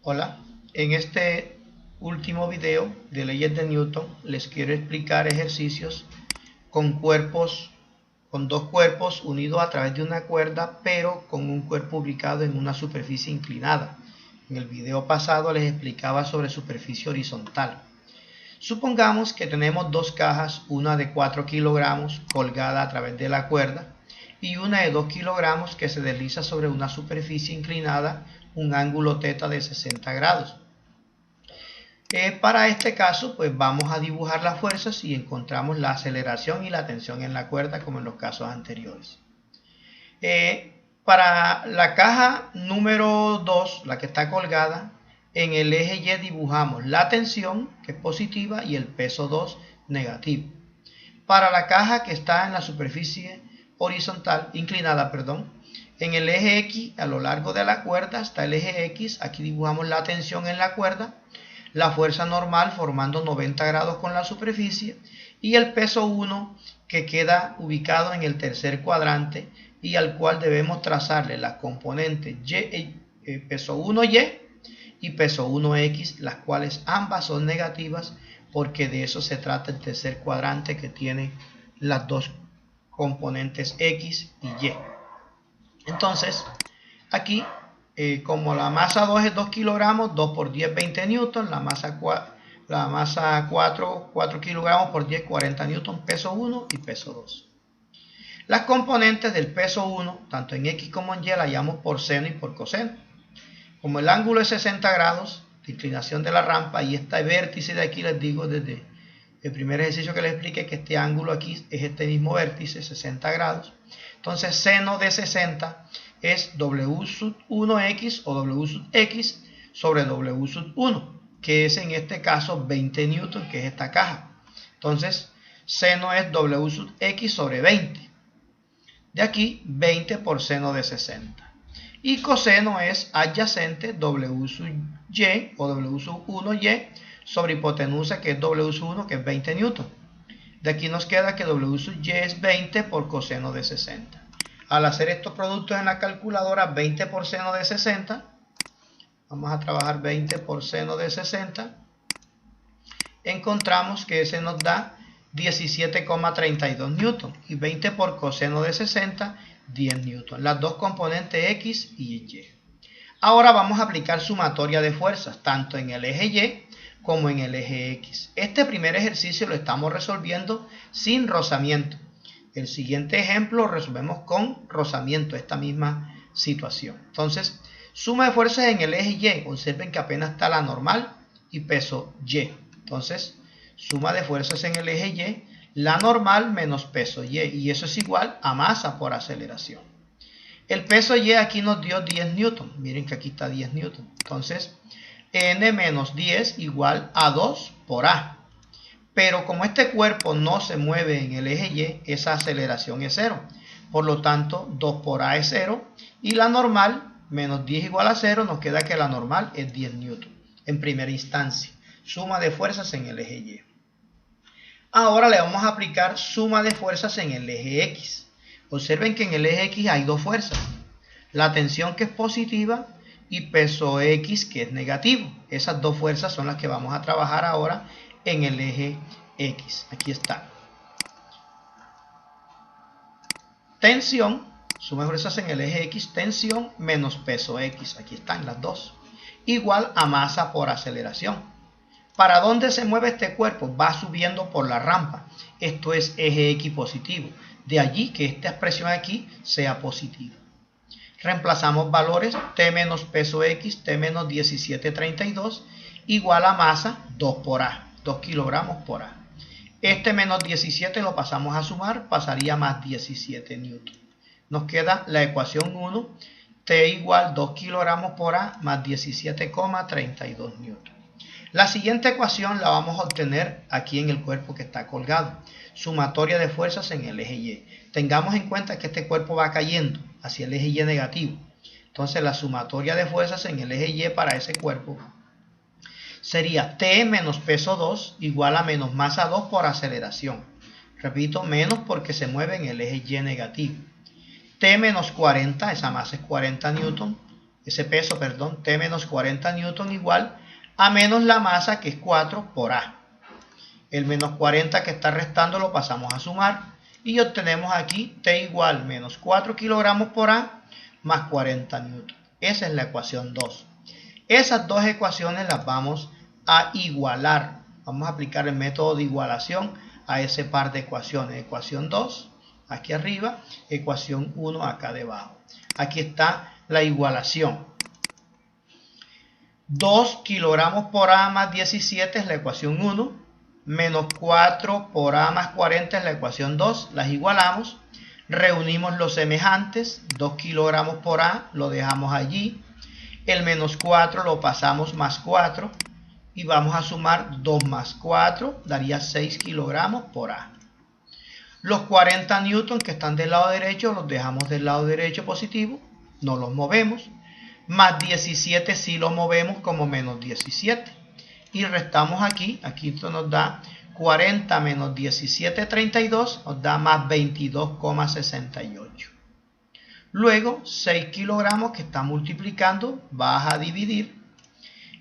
Hola, en este último video de leyes de Newton les quiero explicar ejercicios con dos cuerpos unidos a través de una cuerda, pero con un cuerpo ubicado en una superficie inclinada. En el video pasado les explicaba sobre superficie horizontal. Supongamos que tenemos dos cajas, una de 4 kilogramos colgada a través de la cuerda y una de 2 kilogramos que se desliza sobre una superficie inclinada, un ángulo θ de 60 grados. Para este caso, pues vamos a dibujar las fuerzas y encontramos la aceleración y la tensión en la cuerda como en los casos anteriores. Para la caja número 2, la que está colgada, en el eje Y dibujamos la tensión, que es positiva, y el peso 2, negativo. Para la caja que está en la superficie horizontal, inclinada, en el eje X, a lo largo de la cuerda, está el eje X. Aquí dibujamos la tensión en la cuerda, la fuerza normal formando 90 grados con la superficie, y el peso 1, que queda ubicado en el tercer cuadrante, y al cual debemos trazarle las componentes peso 1Y y peso 1X, las cuales ambas son negativas, porque de eso se trata el tercer cuadrante, que tiene las dos componentes X y Y. Entonces, aquí, como la masa 2 es 2 kilogramos, 2 por 10, 20 newton, la masa 4 kilogramos por 10, 40 newton, peso 1 y peso 2. Las componentes del peso 1, tanto en X como en Y, la hallamos por seno y por coseno. Como el ángulo es 60 grados de inclinación de la rampa, y este vértice de aquí, les digo desde el primer ejercicio que les expliqué que este ángulo aquí es este mismo vértice, 60 grados. Entonces, seno de 60 es W sub 1X o W sub X sobre W sub 1, que es en este caso 20 newton, que es esta caja. Entonces, seno es W sub X sobre 20. De aquí, 20 por seno de 60. Y coseno es adyacente W sub Y o W sub 1Y sobre hipotenusa, que es W sub 1, que es 20 newton. De aquí nos queda que W sub Y es 20 por coseno de 60. Al hacer estos productos en la calculadora, 20 por seno de 60, vamos a trabajar 20 por seno de 60, encontramos que ese nos da 17,32 newton, y 20 por coseno de 60, 10 newton, las dos componentes X y Y. Ahora vamos a aplicar sumatoria de fuerzas, tanto en el eje Y como en el eje X. Este primer ejercicio lo estamos resolviendo sin rozamiento. El siguiente ejemplo lo resolvemos con rozamiento, esta misma situación. Entonces, suma de fuerzas en el eje Y. Observen que apenas está la normal y peso Y. Entonces, suma de fuerzas en el eje Y, la normal menos peso Y. Y eso es igual a masa por aceleración. El peso Y aquí nos dio 10 newton. Miren que aquí está 10 newton. Entonces, N menos 10 igual a 2 por A. Pero como este cuerpo no se mueve en el eje Y, esa aceleración es 0. Por lo tanto, 2 por A es 0. Y la normal, menos 10 igual a 0, nos queda que la normal es 10 newton en primera instancia. Suma de fuerzas en el eje Y. Ahora le vamos a aplicar suma de fuerzas en el eje X. Observen que en el eje X hay dos fuerzas. La tensión, que es positiva, y peso X, que es negativo. Esas dos fuerzas son las que vamos a trabajar ahora en el eje X. Aquí está. Tensión, suma de fuerzas en el eje X, tensión menos peso X. Aquí están las dos. Igual a masa por aceleración. ¿Para dónde se mueve este cuerpo? Va subiendo por la rampa. Esto es eje X positivo. De allí que esta expresión aquí sea positiva. Reemplazamos valores. T menos peso X, T menos 17,32, igual a masa 2 por A. 2 kilogramos por A. Este menos 17 lo pasamos a sumar, pasaría más 17 newton. Nos queda la ecuación 1, T igual 2 kilogramos por A más 17,32 newton. La siguiente ecuación la vamos a obtener aquí en el cuerpo que está colgado. Sumatoria de fuerzas en el eje Y. Tengamos en cuenta que este cuerpo va cayendo hacia el eje Y negativo. Entonces la sumatoria de fuerzas en el eje Y para ese cuerpo sería T menos peso 2 igual a menos masa 2 por aceleración. Repito, menos porque se mueve en el eje Y negativo. T menos 40, esa masa es 40 newton, T menos 40 newton igual a menos la masa, que es 4 por A. El menos 40 que está restando lo pasamos a sumar y obtenemos aquí T igual menos 4 kilogramos por A más 40 newton. Esa es la ecuación 2. Esas dos ecuaciones las vamos a igualar. Vamos a aplicar el método de igualación a ese par de ecuaciones. Ecuación 2 aquí arriba, ecuación 1 acá debajo. Aquí está la igualación. 2 kilogramos por A más 17 es la ecuación 1. Menos 4 por A más 40 es la ecuación 2. Las igualamos. Reunimos los semejantes. 2 kilogramos por A lo dejamos allí. El menos 4 lo pasamos más 4. Y vamos a sumar 2 más 4. Daría 6 kilogramos por A. Los 40 newton que están del lado derecho los dejamos del lado derecho positivo. No los movemos. Más 17 sí lo movemos como menos 17. Y restamos aquí. Aquí esto nos da 40 menos 17, 32. Nos da más 22,68. Luego 6 kilogramos que está multiplicando. Vas a dividir.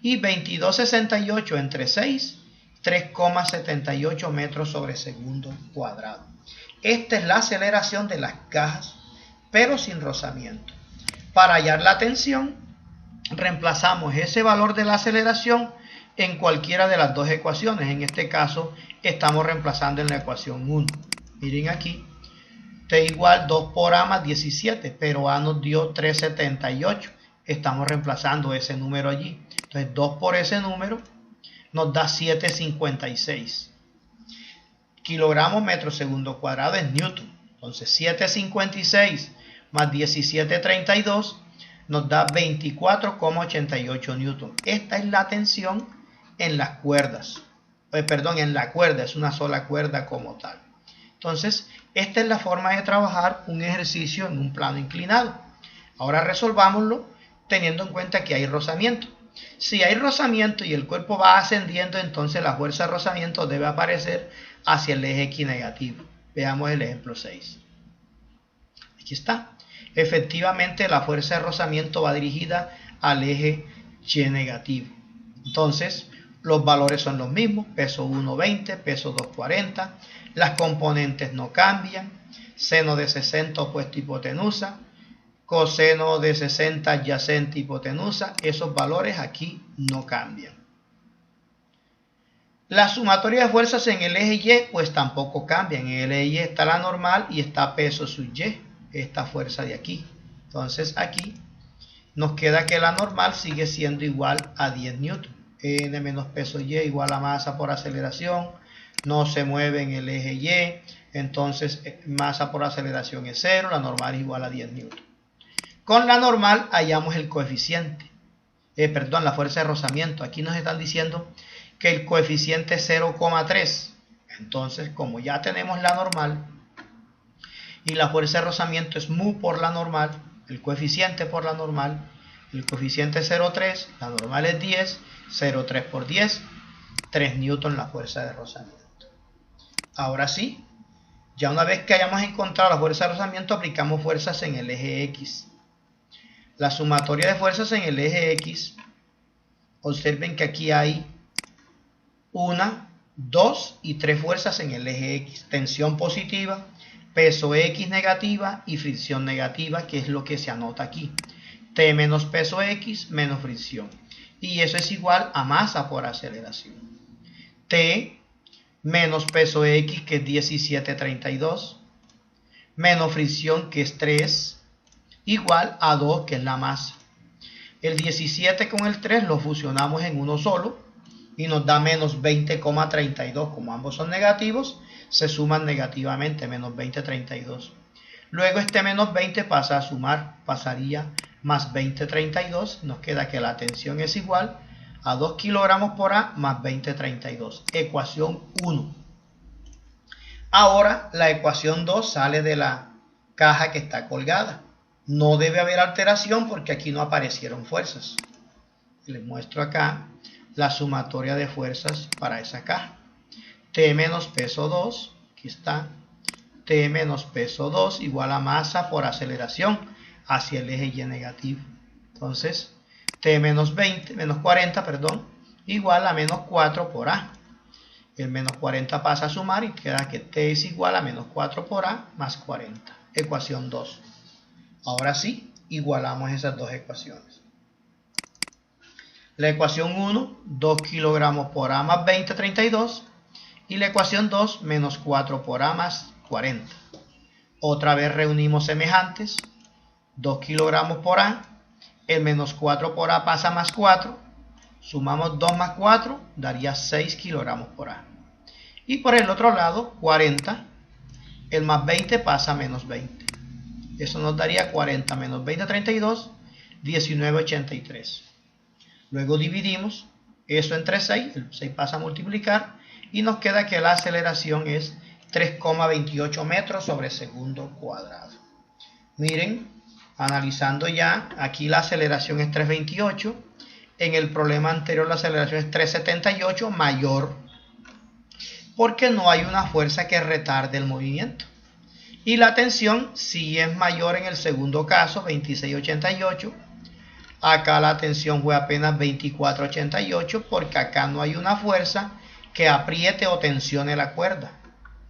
Y 22,68 entre 6. 3,78 metros sobre segundo cuadrado. Esta es la aceleración de las cajas, pero sin rozamiento. Para hallar la tensión, reemplazamos ese valor de la aceleración en cualquiera de las dos ecuaciones. En este caso, estamos reemplazando en la ecuación 1. Miren aquí, T igual 2 por A más 17, pero A nos dio 3,78. Estamos reemplazando ese número allí. Entonces, 2 por ese número nos da 7,56. Kilogramos metro segundo cuadrado es newton. Entonces, 7,56 más 17,32 nos da 24,88 newton. Esta es la tensión en las cuerdas. En la cuerda, es una sola cuerda como tal. Entonces, esta es la forma de trabajar un ejercicio en un plano inclinado. Ahora resolvámoslo teniendo en cuenta que hay rozamiento. Si hay rozamiento y el cuerpo va ascendiendo, entonces la fuerza de rozamiento debe aparecer hacia el eje X negativo. Veamos el ejemplo 6. Aquí está. Efectivamente, la fuerza de rozamiento va dirigida al eje Y negativo. Entonces, los valores son los mismos. Peso 1,20, peso 2,40. Las componentes no cambian. Seno de 60 opuesto hipotenusa. Coseno de 60 adyacente hipotenusa. Esos valores aquí no cambian. La sumatoria de fuerzas en el eje Y pues tampoco cambian. En el eje Y está la normal y está peso sub Y, esta fuerza de aquí. Entonces aquí nos queda que la normal sigue siendo igual a 10 newton. N menos peso Y igual a masa por aceleración. No se mueve en el eje Y. Entonces masa por aceleración es 0. La normal es igual a 10 newton. Con la normal hallamos el coeficiente. La fuerza de rozamiento. Aquí nos están diciendo que el coeficiente es 0,3. Entonces, como ya tenemos la normal y la fuerza de rozamiento es mu por la normal, el coeficiente por la normal, el coeficiente es 0,3, la normal es 10, 0,3 por 10, 3 newton la fuerza de rozamiento. Ahora sí, ya una vez que hayamos encontrado la fuerza de rozamiento, aplicamos fuerzas en el eje X. La sumatoria de fuerzas en el eje X, observen que aquí hay 1, 2 y 3 fuerzas en el eje X. Tensión positiva, peso X negativa y fricción negativa, que es lo que se anota aquí. T menos peso X menos fricción. Y eso es igual a masa por aceleración. T menos peso X, que es 17,32, menos fricción, que es 3, igual a 2, que es la masa. El 17 con el 3 lo fusionamos en uno solo y nos da menos 20,32. Como ambos son negativos, se suman negativamente, menos 20,32. Luego este menos 20 pasa a sumar, pasaría más 20,32. Nos queda que la tensión es igual a 2 kilogramos por A más 20,32. Ecuación 1. Ahora la ecuación 2 sale de la caja que está colgada. No debe haber alteración porque aquí no aparecieron fuerzas. Les muestro acá la sumatoria de fuerzas para esa caja. T menos peso 2, aquí está. T menos peso 2 igual a masa por aceleración hacia el eje Y negativo. Entonces, T menos 40, perdón, igual a menos 4 por A. El menos 40 pasa a sumar y queda que T es igual a menos 4 por A más 40. Ecuación 2. Ahora sí, igualamos esas dos ecuaciones. La ecuación 1, 2 kilogramos por A más 20, 32. Y la ecuación 2, menos 4 por A más 40. Otra vez reunimos semejantes. 2 kilogramos por A. El menos 4 por A pasa a más 4. Sumamos 2 más 4, daría 6 kilogramos por A. Y por el otro lado, 40. El más 20 pasa a menos 20. Eso nos daría 40 menos 20, 32, 19,83. Luego dividimos eso entre 6. El 6 pasa a multiplicar. Y nos queda que la aceleración es 3,28 metros sobre segundo cuadrado. Miren, analizando ya, aquí la aceleración es 3,28. En el problema anterior la aceleración es 3,78 mayor, porque no hay una fuerza que retarde el movimiento. Y la tensión sí es mayor en el segundo caso, 26,88. Acá la tensión fue apenas 24,88, porque acá no hay una fuerza que apriete o tensione la cuerda.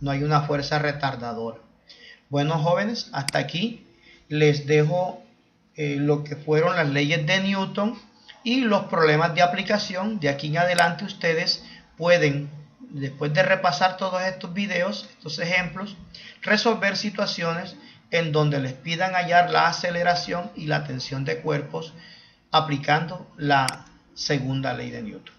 No hay una fuerza retardadora. Bueno, jóvenes, hasta aquí les dejo lo que fueron las leyes de Newton y los problemas de aplicación. De aquí en adelante ustedes pueden, después de repasar todos estos videos, estos ejemplos, resolver situaciones en donde les pidan hallar la aceleración y la tensión de cuerpos aplicando la segunda ley de Newton.